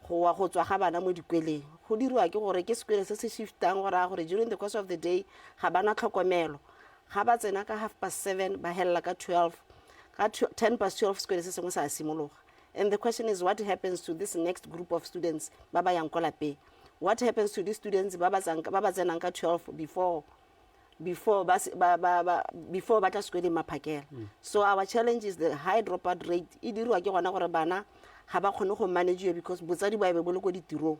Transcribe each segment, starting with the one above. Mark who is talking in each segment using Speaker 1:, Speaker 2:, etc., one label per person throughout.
Speaker 1: go tswa ga bana mo dikweleng go dirwa ke gore ke sekwele se se shiftang gore during the course of the day ga bana tlhokomelo ga ba tsena ka 7:30 ba hella ka 12 ka 12 sekwele se sengwe sa simologa. And the question is, what happens to this next group of students ba ba yang ko lapeng? What happens to these students ba ba tsenang ka 12 before ba tla sekwele maphakela? So our challenge is the high dropout rate. E dirwa ke gona gore bana ga ba khone go manage because botsadi ba be bolo go ditirong.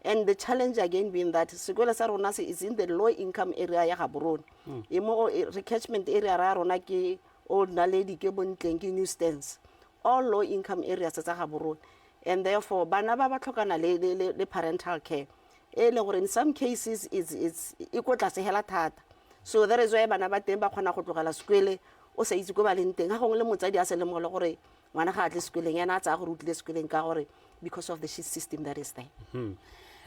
Speaker 1: And the challenge again being that sekwele sa rona is in the low income area ya Gaborone. E mo recatchment area ra rona ke Old Naledi ke Bontleng ke New Stands. All low income areas tsa Gaborone. And therefore bana ba ba tlhokana le parental care. In some cases it's equal tlase hela thata. So that is why bana ba teng ba khona go tlogela sekwele o sa itse go ba leng teng ga gongwe le motsadi a se le mo le gore ngwana ga atle sekweleng yana a tsa go rutlile sekweleng ka gore because of the shift system that is there.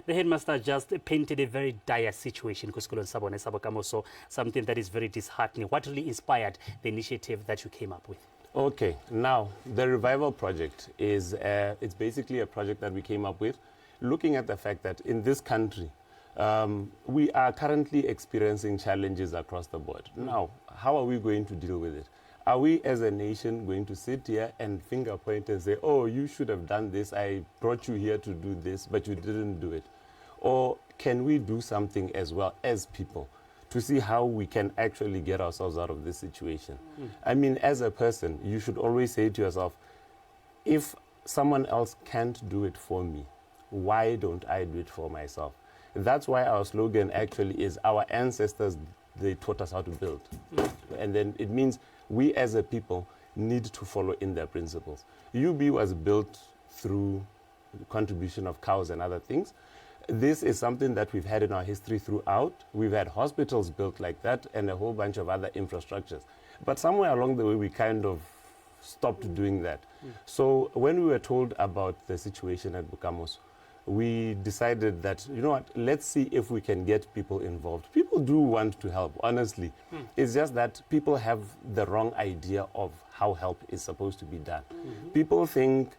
Speaker 2: The headmaster just painted a very dire situation, Bokamoso, something that is very disheartening. What really inspired the initiative that you came up with?
Speaker 3: Okay, now the Revival Project is it's basically a project that we came up with, looking at the fact that in this country, we are currently experiencing challenges across the board. Now, how are we going to deal with it? Are we as a nation going to sit here and finger point and say, oh, you should have done this, I brought you here to do this, but you didn't do it? Or can we do something as well as people to see how we can actually get ourselves out of this situation? I mean, as a person, you should always say to yourself, if someone else can't do it for me, why don't I do it for myself? That's why our slogan actually is our ancestors, they taught us how to build. And then it means we as a people need to follow in their principles. UB was built through the contribution of cows and other things. This is something that we've had in our history throughout. We've had hospitals built like that and a whole bunch of other infrastructures. But somewhere along the way, we kind of stopped doing that. So when we were told about the situation at Bokamoso, we decided that, you know what, let's see if we can get people involved. People do want to help, honestly. It's just that people have the wrong idea of how help is supposed to be done. People think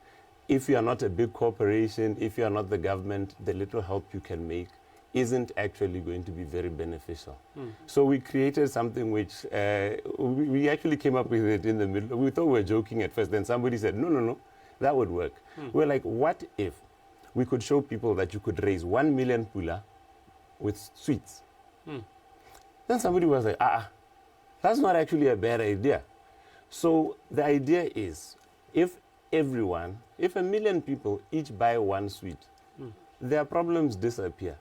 Speaker 3: if you are not a big corporation, if you are not the government, the little help you can make isn't actually going to be very beneficial. So we created something which, we actually came up with it in the middle. We thought we were joking at first, then somebody said, no, that would work. We're like, what if we could show people that you could raise 1 million pula with sweets? Then somebody was like, that's not actually a bad idea. So the idea is, if 1 million people each buy one sweet, their problems disappear.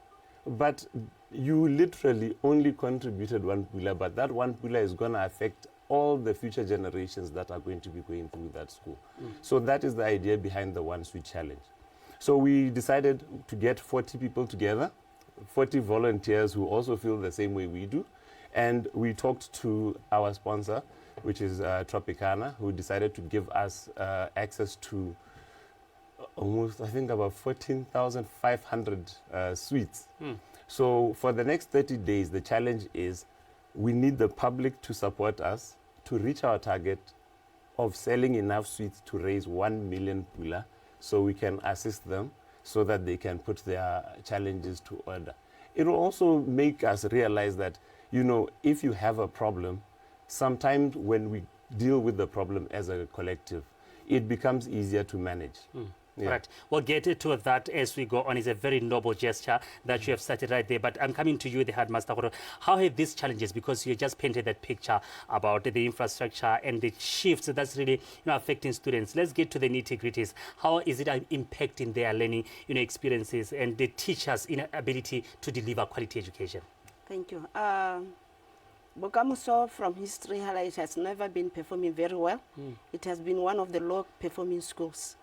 Speaker 3: But you literally only contributed 1 pula, but that 1 pula is going to affect all the future generations that are going to be going through that school. So that is the idea behind the One Sweet Challenge. So we decided to get 40 people together, 40 volunteers who also feel the same way we do. And we talked to our sponsor, which is Tropicana, who decided to give us access to almost, I think, about 14,500 sweets. So for the next 30 days, the challenge is we need the public to support us to reach our target of selling enough sweets to raise 1 million pula, so we can assist them so that they can put their challenges to order. It will also make us realize that, you know, if you have a problem, sometimes when we deal with the problem as a collective, it becomes easier to manage.
Speaker 2: Right. We'll get to that as we go on. It's a very noble gesture that you have started right there. But I'm coming to you, the headmaster. How have these challenges, because you just painted that picture about the infrastructure and the shifts that's really affecting students. Let's get to the nitty-gritties. How is it impacting their learning experiences and the teachers' ability to deliver quality education?
Speaker 1: Thank you. Bokamoso, from history, it has never been performing very well. It has been one of the low-performing schools,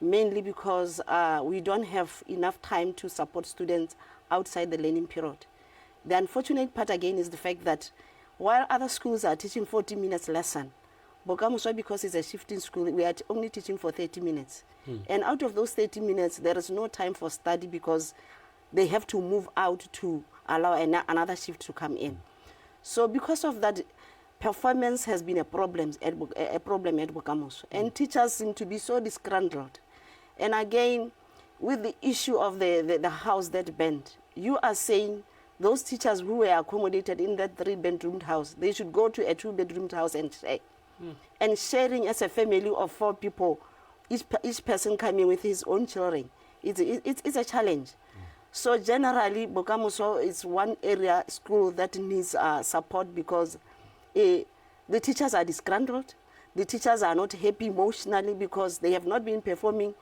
Speaker 1: mainly because we don't have enough time to support students outside the learning period. The unfortunate part again is the fact that while other schools are teaching 40 minutes lesson, Bokamoso, because it's a shifting school, we are only teaching for 30 minutes. And out of those 30 minutes, there is no time for study because they have to move out to allow another shift to come in. So because of that, performance has been a problem at Bokamoso. And teachers seem to be so disgruntled. And again, with the issue of the house that burned, you are saying those teachers who were accommodated in that 3-bedroomed house, they should go to a 2-bedroomed house and share. And sharing as a family of 4 people, each person coming with his own children, it's a challenge. So generally, Bokamoso is one area school that needs support because the teachers are disgruntled. The teachers are not happy emotionally because they have not been performing,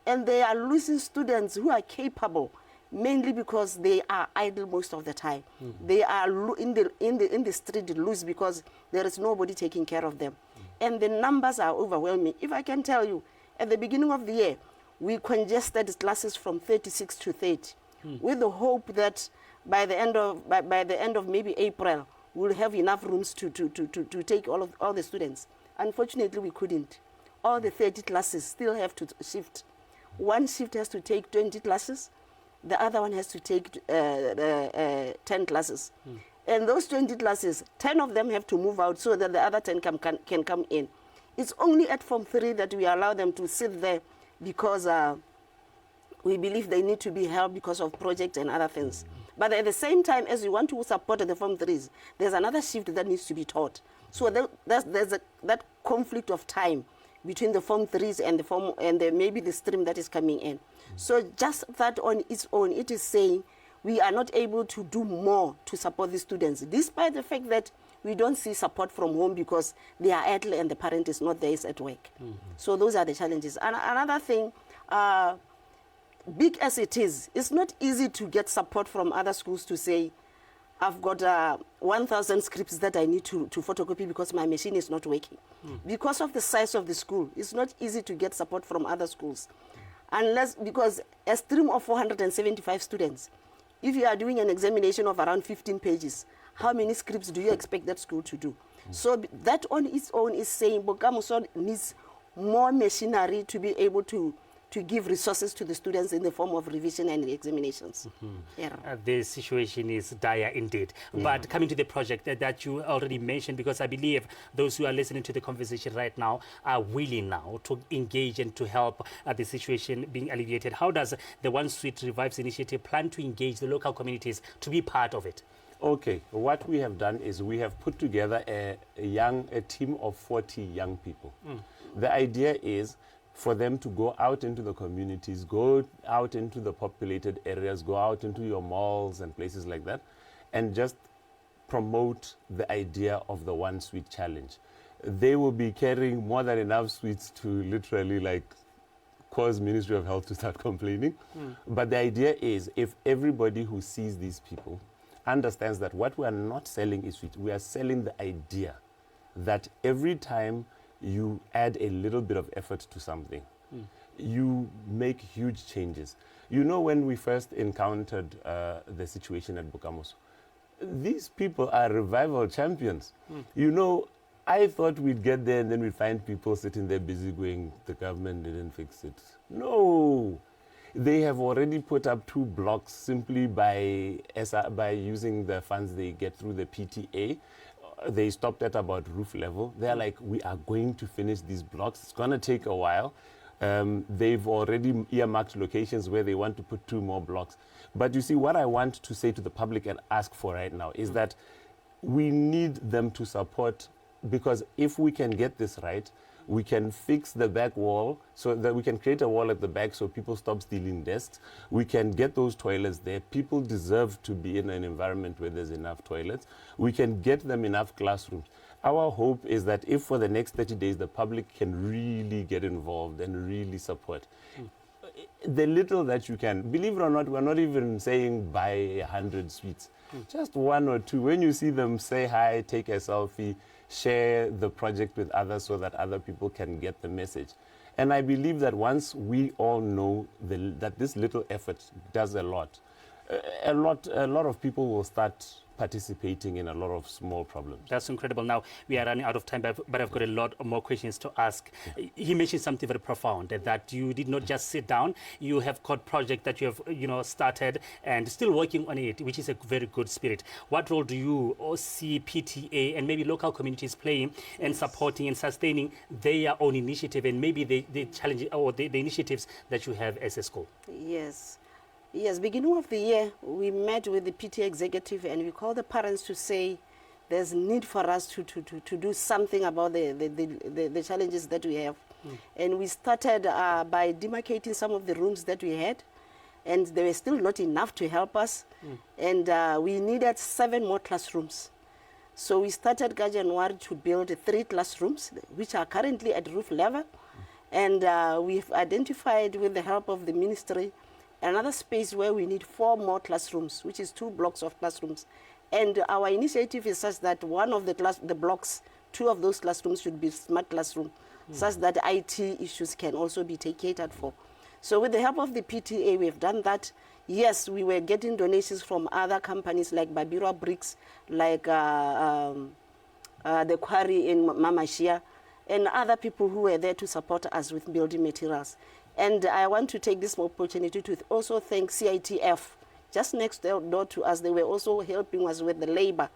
Speaker 1: and they are losing students who are capable, mainly because they are idle most of the time. They are in the street loose because there is nobody taking care of them. And the numbers are overwhelming. If I can tell you, at the beginning of the year, we congested classes from 36 to 30, with the hope that by the end of maybe April, we'll have enough rooms to take all the students. Unfortunately, we couldn't. All the 30 classes still have to shift. One shift has to take 20 classes. The other one has to take 10 classes. And those 20 classes, 10 of them have to move out so that the other 10 can come in. It's only at Form 3 that we allow them to sit there because we believe they need to be helped because of projects and other things. But at the same time, as we want to support the Form 3s, there's another shift that needs to be taught. So there's that conflict of time between the Form 3s and maybe the stream that is coming in. So just that on its own, it is saying we are not able to do more to support the students, despite the fact that we don't see support from home because they are idle and the parent is not there, is at work. So those are the challenges. And another thing, big as it is, it's not easy to get support from other schools to say, I've got 1,000 scripts that I need to photocopy because my machine is not working. Because of the size of the school, it's not easy to get support from other schools. Because a stream of 475 students, if you are doing an examination of around 15 pages, how many scripts do you expect that school to do? So that on its own is saying Bokamoso needs more machinery to be able to give resources to the students in the form of revision and examinations.
Speaker 2: The situation is dire indeed. But coming to the project that you already mentioned, because I believe those who are listening to the conversation right now are willing now to engage and to help the situation being alleviated. How does the One Street Revives initiative plan to engage the local communities to be part of it?
Speaker 3: Okay, what we have done is we have put together a team of 40 young people. The idea is for them to go out into the communities, go out into the populated areas, go out into your malls and places like that, and just promote the idea of the One Sweet Challenge. They will be carrying more than enough sweets to literally cause Ministry of Health to start complaining. But the idea is if everybody who sees these people understands that what we are not selling is sweet, we are selling the idea that every time you add a little bit of effort to something, you make huge changes. You know, when we first encountered the situation at Bokamoso, these people are revival champions. You know, I thought we'd get there and then we'd find people sitting there busy going, the government didn't fix it. No. They have already put up 2 blocks simply by using the funds they get through the PTA. They stopped at about roof level. They're like, we are going to finish these blocks. It's going to take a while. They've already earmarked locations where they want to put 2 more blocks. But you see, what I want to say to the public and ask for right now is that we need them to support, because if we can get this right, we can fix the back wall so that we can create a wall at the back so people stop stealing desks. We can get those toilets there. People deserve to be in an environment where there's enough toilets. We can get them enough classrooms. Our hope is that if for the next 30 days the public can really get involved and really support, the little that you can, believe it or not, we're not even saying buy 100 sweets. Just 1 or 2. When you see them, say hi, take a selfie, share the project with others so that other people can get the message. And I believe that once we all know that this little effort does a lot, a lot of people will start participating in a lot of small problems.
Speaker 2: That's incredible. Now, we are running out of time, but I've got a lot more questions to ask. He mentioned something very profound, that you did not just sit down. You have got project that you have, started and still working on it, which is a very good spirit. What role do you see PTA and maybe local communities playing and supporting and sustaining their own initiative and maybe the challenges or the initiatives that you have as a school?
Speaker 1: Yes, beginning of the year, we met with the PTA executive and we called the parents to say there's need for us to do something about the challenges that we have. And we started by demarcating some of the rooms that we had, and they were still not enough to help us. And we needed 7 more classrooms. So we started January to build 3 classrooms, which are currently at roof level. And we've identified, with the help of the ministry, another space where we need 4 more classrooms, which is 2 blocks of classrooms. And our initiative is such that one of the blocks, 2 of those classrooms should be smart classroom, such that IT issues can also be catered for. So with the help of the PTA, we've done that. Yes, we were getting donations from other companies like Babirwa Bricks, like the quarry in Mamashia, and other people who were there to support us with building materials. And I want to take this opportunity to also thank CITF. Just next door to us, they were also helping us with the labor.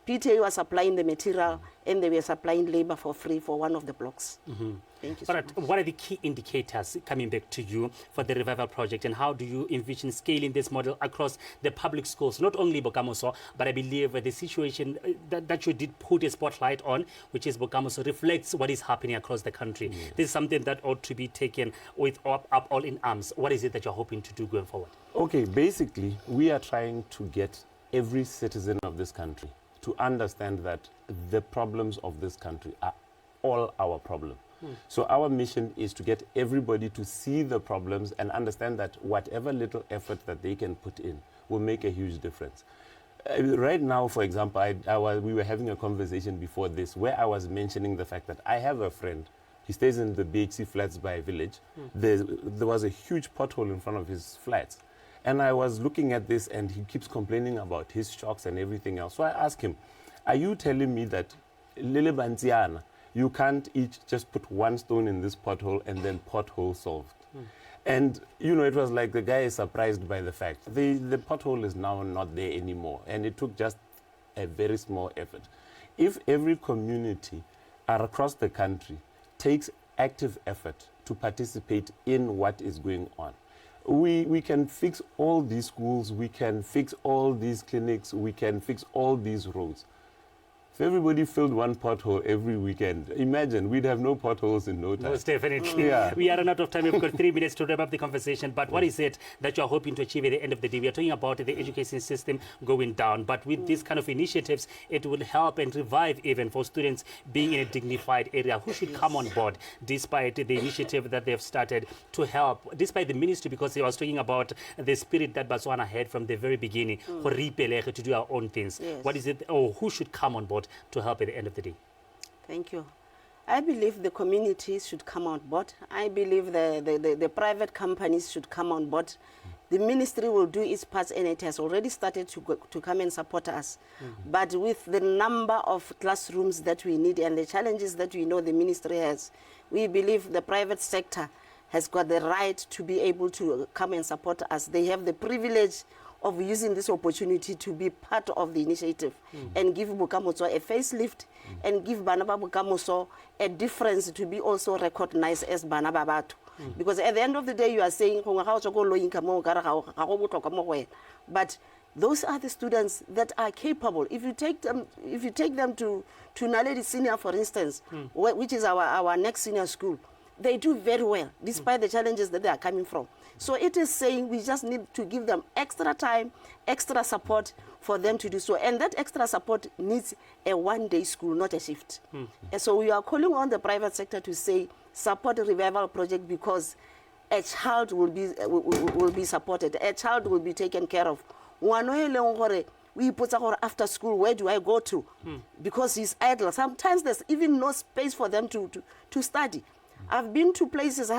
Speaker 1: PTA was supplying the material, and they were supplying labor for free for one of the blocks. Thank you so much.
Speaker 2: What are the key indicators, coming back to you, for the revival project, and how do you envision scaling this model across the public schools, not only Bokamoso, but I believe the situation that you did put a spotlight on, which is Bokamoso, reflects what is happening across the country. This is something that ought to be taken up all in arms. What is it that you're hoping to do going forward?
Speaker 3: Okay, basically, we are trying to get every citizen of this country to understand that the problems of this country are all our problem. So our mission is to get everybody to see the problems and understand that whatever little effort that they can put in will make a huge difference. Right now, for example, we were having a conversation before this where I was mentioning the fact that I have a friend. He stays in the BHC flats by a village. There was a huge pothole in front of his flats. And I was looking at this, and he keeps complaining about his shocks and everything else. So I asked him, are you telling me that Lele Bantiana, you can't each just put 1 stone in this pothole and then pothole solved? And, it was like the guy is surprised by the fact. The pothole is now not there anymore, and it took just a very small effort. If every community across the country takes active effort to participate in what is going on, we can fix all these schools, we can fix all these clinics, we can fix all these roads. If everybody filled 1 pothole every weekend, imagine, we'd have no potholes in no time.
Speaker 2: Most definitely. We are out of time. We've got 3 minutes to wrap up the conversation. But what is it that you're hoping to achieve at the end of the day? We are talking about the education system going down. But with these kind of initiatives, it will help and revive even for students being in a dignified area who should come on board, despite the initiative that they've started to help, despite the ministry, because he was talking about the spirit that Botswana had from the very beginning, to do our own things. What is it, or who should come on board to help at the end of the day?
Speaker 1: Thank you. I believe the communities should come on board. I believe the private companies should come on board. The ministry will do its part, and it has already started to come and support us. But with the number of classrooms that we need and the challenges that we know the ministry has, we believe the private sector has got the right to be able to come and support us. They have the privilege of using this opportunity to be part of the initiative and give Bokamoso a facelift and give Banaba Bokamoso a difference to be also recognized as Banaba Batu. Because at the end of the day, you are saying, but those are the students that are capable. If you take them to Naledi Senior, for instance, which is our next senior school, they do very well, despite the challenges that they are coming from. So it is saying we just need to give them extra time, extra support for them to do so. And that extra support needs a 1-day school, not a shift. And so we are calling on the private sector to say, support the revival project, because a child will be supported. A child will be taken care of. We put after school, where do I go to? Because he's idle. Sometimes there's even no space for them to study. I've been to places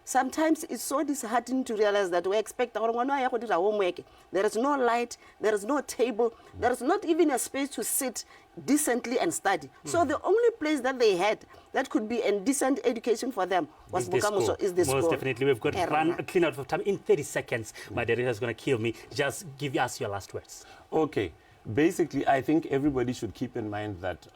Speaker 1: sometimes it's so disheartening to realize that we expect our homework. There is no light, there is no table, there is not even a space to sit decently and study. So the only place that they had that could be a decent education for them was Bokamoso, is the school.
Speaker 2: Most definitely. We've got run clean out of time in 30 seconds. My director is going to kill me. Just give us your last words.
Speaker 3: Okay. Basically, I think everybody should keep in mind that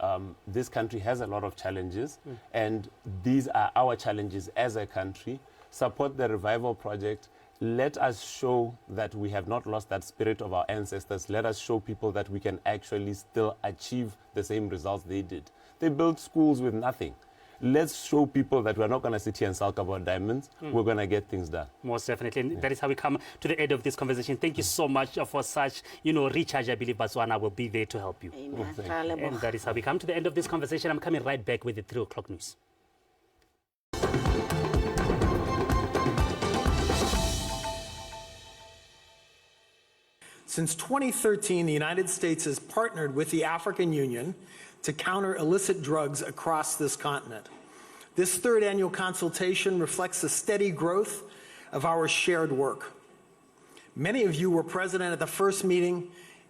Speaker 3: this country has a lot of challenges, and these are our challenges as a country. Support the revival project. Let us show that we have not lost that spirit of our ancestors. Let us show people that we can actually still achieve the same results they did. They built schools with nothing. Let's show people that we're not going to sit here and sulk about diamonds. We're going to get things done.
Speaker 2: Most definitely. And that is how we come to the end of this conversation. Thank you so much for such, recharge. I believe Botswana will be there to help you.
Speaker 1: Amen.
Speaker 2: And that is how we come to the end of this conversation. I'm coming right back with the 3 o'clock news.
Speaker 4: Since 2013, the United States has partnered with the African Union to counter illicit drugs across this continent. This 3rd annual consultation reflects the steady growth of our shared work. Many of you were present at the first meeting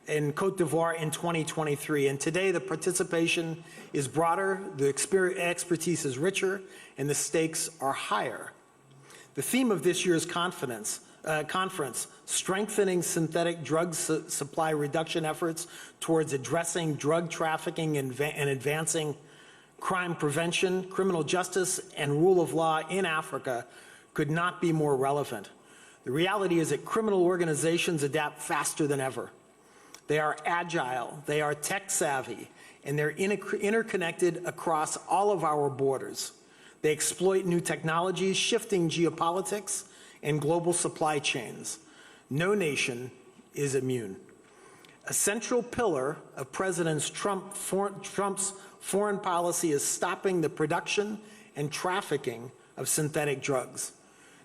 Speaker 4: in Côte d'Ivoire in 2023, and today the participation is broader, the expertise is richer, and the stakes are higher. The theme of this year's conference, strengthening synthetic drug supply reduction efforts towards addressing drug trafficking and advancing crime prevention, criminal justice, and rule of law in Africa, could not be more relevant. The reality is that criminal organizations adapt faster than ever. They are agile, they are tech savvy, and they're interconnected across all of our borders. They exploit new technologies, shifting geopolitics, and global supply chains. No nation is immune. A central pillar of President Trump's foreign policy is stopping the production and trafficking of synthetic drugs.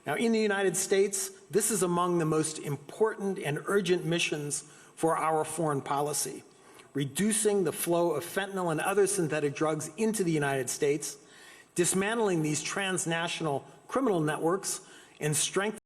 Speaker 4: Now, in the United States, this is among the most important and urgent missions for our foreign policy. Reducing the flow of fentanyl and other synthetic drugs into the United States, dismantling these transnational criminal networks, and strengthening